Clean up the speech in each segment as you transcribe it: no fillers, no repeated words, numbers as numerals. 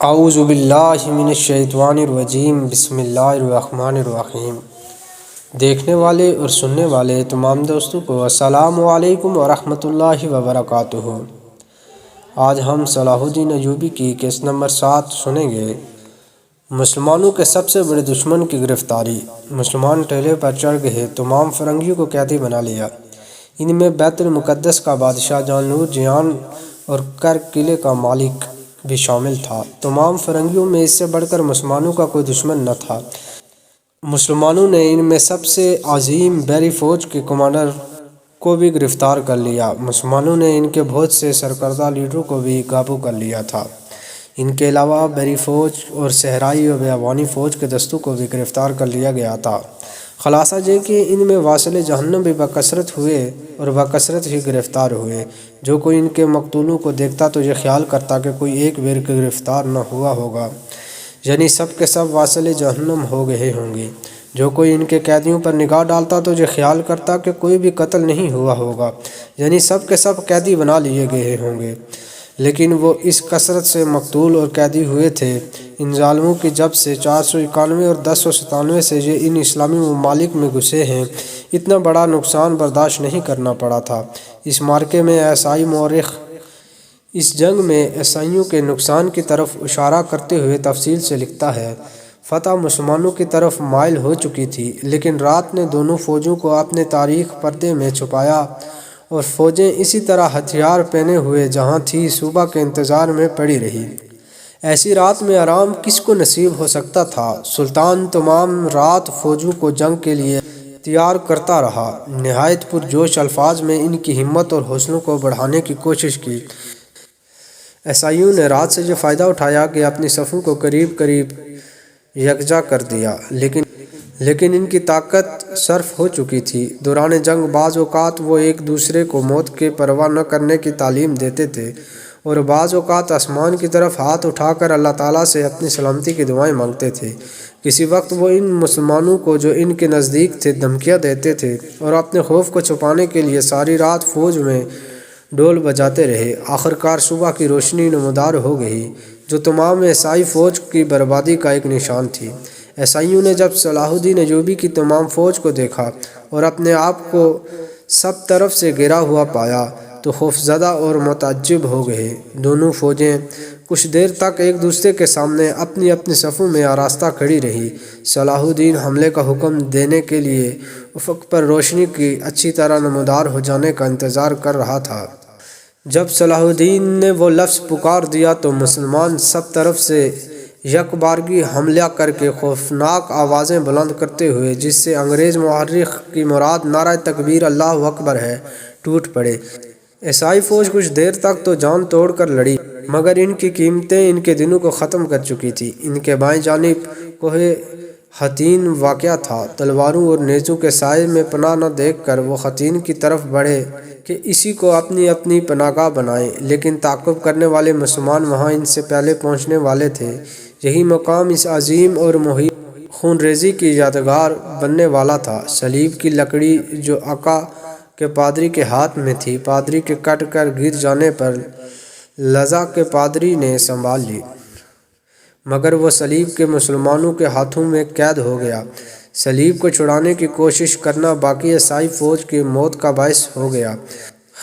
اعوذ باللہ من الشیطان الرجیم، بسم اللہ الرحمن الرحیم۔ دیکھنے والے اور سننے والے تمام دوستوں کو السلام علیکم ورحمۃ اللہ وبرکاتہ۔ آج ہم صلاح الدین ایوبی کی قسط نمبر 7 سنیں گے۔ مسلمانوں کے سب سے بڑے دشمن کی گرفتاری۔ مسلمان ٹیلے پر چڑھ گئے، تمام فرنگیوں کو قیدی بنا لیا۔ ان میں بیت المقدس کا بادشاہ جان نور جہان اور کر قلعے کا مالک بھی شامل تھا۔ تمام فرنگیوں میں اس سے بڑھ کر مسلمانوں کا کوئی دشمن نہ تھا۔ مسلمانوں نے ان میں سب سے عظیم بحری فوج کے کمانڈر کو بھی گرفتار کر لیا۔ مسلمانوں نے ان کے بہت سے سرکردہ لیڈروں کو بھی قابو کر لیا تھا۔ ان کے علاوہ بحری فوج اور صحرائی و بیابانی فوج کے دستوں کو بھی گرفتار کر لیا گیا تھا۔ خلاصہ یہ کہ ان میں واصل جہنم بھی بکثرت ہوئے اور بکثرت ہی گرفتار ہوئے۔ جو کوئی ان کے مقتولوں کو دیکھتا تو یہ خیال کرتا کہ کوئی ایک بھی گرفتار نہ ہوا ہوگا، یعنی سب کے سب واصل جہنم ہو گئے ہوں گے۔ جو کوئی ان کے قیدیوں پر نگاہ ڈالتا تو یہ خیال کرتا کہ کوئی بھی قتل نہیں ہوا ہوگا، یعنی سب کے سب قیدی بنا لیے گئے ہوں گے۔ لیکن وہ اس کثرت سے مقتول اور قیدی ہوئے تھے۔ ان ظالموں کی جب سے 491 اور 1097 سے یہ ان اسلامی ممالک میں گھسے ہیں، اتنا بڑا نقصان برداشت نہیں کرنا پڑا تھا۔ اس معرکے میں عیسائی مورخ اس جنگ میں عیسائیوں کے نقصان کی طرف اشارہ کرتے ہوئے تفصیل سے لکھتا ہے: فتح مسلمانوں کی طرف مائل ہو چکی تھی، لیکن رات نے دونوں فوجوں کو اپنے تاریخ پردے میں چھپایا اور فوجیں اسی طرح ہتھیار پہنے ہوئے جہاں تھی صبح کے انتظار میں پڑی رہی۔ ایسی رات میں آرام کس کو نصیب ہو سکتا تھا؟ سلطان تمام رات فوجوں کو جنگ کے لیے تیار کرتا رہا۔ نہایت پرجوش الفاظ میں ان کی ہمت اور حوصلوں کو بڑھانے کی کوشش کی۔ عیسائیوں نے رات سے یہ فائدہ اٹھایا کہ اپنی صفوں کو قریب قریب یکجا کر دیا، لیکن ان کی طاقت صرف ہو چکی تھی۔ دوران جنگ بعض اوقات وہ ایک دوسرے کو موت کی پرواہ نہ کرنے کی تعلیم دیتے تھے اور بعض اوقات آسمان کی طرف ہاتھ اٹھا کر اللہ تعالیٰ سے اپنی سلامتی کی دعائیں مانگتے تھے۔ کسی وقت وہ ان مسلمانوں کو جو ان کے نزدیک تھے دھمکیاں دیتے تھے اور اپنے خوف کو چھپانے کے لیے ساری رات فوج میں ڈول بجاتے رہے۔ آخرکار صبح کی روشنی نمودار ہو گئی، جو تمام عیسائی فوج کی بربادی کا ایک نشان تھی۔ عیسائیوں نے جب صلاح الدین ایوبی کی تمام فوج کو دیکھا اور اپنے آپ کو سب طرف سے گھرا ہوا پایا تو خوفزدہ اور متعجب ہو گئے۔ دونوں فوجیں کچھ دیر تک ایک دوسرے کے سامنے اپنی اپنی صفوں میں آراستہ کھڑی رہی۔ صلاح الدین حملے کا حکم دینے کے لیے افق پر روشنی کی اچھی طرح نمودار ہو جانے کا انتظار کر رہا تھا۔ جب صلاح الدین نے وہ لفظ پکار دیا تو مسلمان سب طرف سے یک بارگی حملہ کر کے خوفناک آوازیں بلند کرتے ہوئے، جس سے انگریز مورخ کی مراد نعرہ تکبیر اللہ اکبر ہے، ٹوٹ پڑے۔ عیسائی فوج کچھ دیر تک تو جان توڑ کر لڑی، مگر ان کی قیمتیں ان کے دنوں کو ختم کر چکی تھی۔ ان کے بائیں جانب کوہ حطین واقع تھا۔ تلواروں اور نیزوں کے سائے میں پناہ نہ دیکھ کر وہ حطین کی طرف بڑھے کہ اسی کو اپنی اپنی پناہ گاہ بنائیں، لیکن تعاقب کرنے والے مسلمان وہاں ان سے پہلے پہنچنے والے تھے۔ یہی مقام اس عظیم اور مہیم خون ریزی کی یادگار بننے والا تھا۔ صلیب کی لکڑی جو آقا کے پادری کے ہاتھ میں تھی، پادری کے کٹ کر گر جانے پر لذا کے پادری نے سنبھال لی، مگر وہ صلیب کے مسلمانوں کے ہاتھوں میں قید ہو گیا۔ صلیب کو چھڑانے کی کوشش کرنا باقی عیسائی فوج کی موت کا باعث ہو گیا۔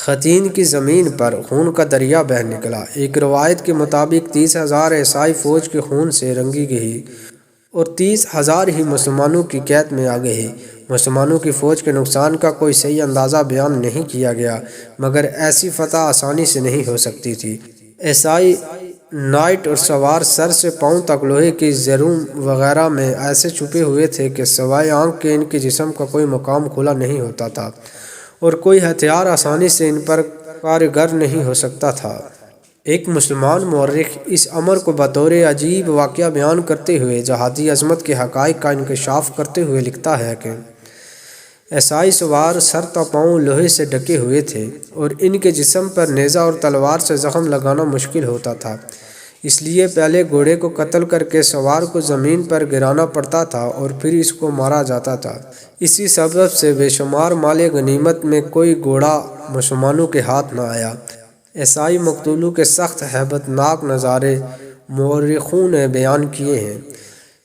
حطین کی زمین پر خون کا دریا بہہ نکلا۔ ایک روایت کے مطابق 30,000 عیسائی فوج کے خون سے رنگی گئی اور 30,000 ہی مسلمانوں کی قید میں آ گئے۔ مسلمانوں کی فوج کے نقصان کا کوئی صحیح اندازہ بیان نہیں کیا گیا، مگر ایسی فتح آسانی سے نہیں ہو سکتی تھی۔ عیسائی نائٹ اور سوار سر سے پاؤں تک لوہے کی زروں وغیرہ میں ایسے چھپے ہوئے تھے کہ سوائے آنکھ کے ان کے جسم کا کوئی مقام کھلا نہیں ہوتا تھا اور کوئی ہتھیار آسانی سے ان پر کارگر نہیں ہو سکتا تھا۔ ایک مسلمان مورخ اس امر کو بطور عجیب واقعہ بیان کرتے ہوئے جہادی عظمت کے حقائق کا انکشاف کرتے ہوئے لکھتا ہے کہ عیسائی سوار سر تا پاؤں لوہے سے ڈھکے ہوئے تھے اور ان کے جسم پر نیزہ اور تلوار سے زخم لگانا مشکل ہوتا تھا، اس لیے پہلے گھوڑے کو قتل کر کے سوار کو زمین پر گرانا پڑتا تھا اور پھر اس کو مارا جاتا تھا۔ اسی سبب سے بے شمار مال غنیمت میں کوئی گھوڑا مسلمانوں کے ہاتھ نہ آیا۔ عیسائی مقتولوں کے سخت ہیبت ناک نظارے مورخوں نے بیان کیے ہیں۔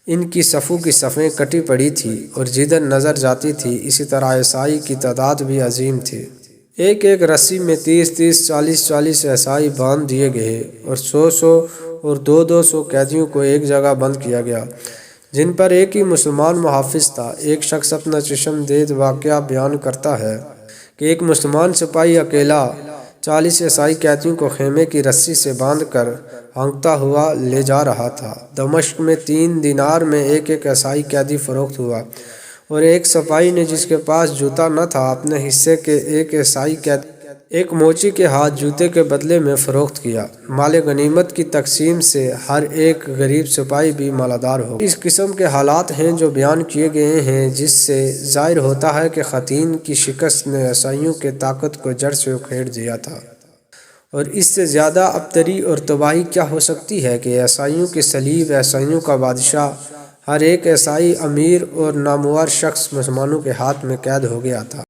ان کی صفوں کی صفیں کٹی پڑی تھی اور جدھر نظر جاتی تھی اسی طرح عیسائی کی تعداد بھی عظیم تھی۔ ایک ایک رسی میں 30 40 عیسائی باندھ دیے گئے اور 100 اور 200 قیدیوں کو ایک جگہ بند کیا گیا، جن پر ایک ہی مسلمان محافظ تھا۔ ایک شخص اپنا چشم دید واقعہ بیان کرتا ہے کہ ایک مسلمان سپاہی اکیلا 40 عیسائی قیدیوں کو خیمے کی رسی سے باندھ کر ہانکتا ہوا لے جا رہا تھا۔ دمشق میں 3 دینار میں ایک عیسائی قیدی فروخت ہوا، اور ایک سپاہی نے جس کے پاس جوتا نہ تھا اپنے حصے کے ایک عیسائی قیدی ایک موچی کے ہاتھ جوتے کے بدلے میں فروخت کیا۔ مال غنیمت کی تقسیم سے ہر ایک غریب سپاہی بھی مالدار ہو گیا۔ اس قسم کے حالات ہیں جو بیان کیے گئے ہیں، جس سے ظاہر ہوتا ہے کہ حطین کی شکست نے عیسائیوں کے طاقت کو جڑ سے اکھیڑ دیا تھا، اور اس سے زیادہ ابتری اور تباہی کیا ہو سکتی ہے کہ عیسائیوں کے صلیب، عیسائیوں کا بادشاہ، ہر ایک عیسائی امیر اور نامور شخص مسلمانوں کے ہاتھ میں قید ہو گیا تھا۔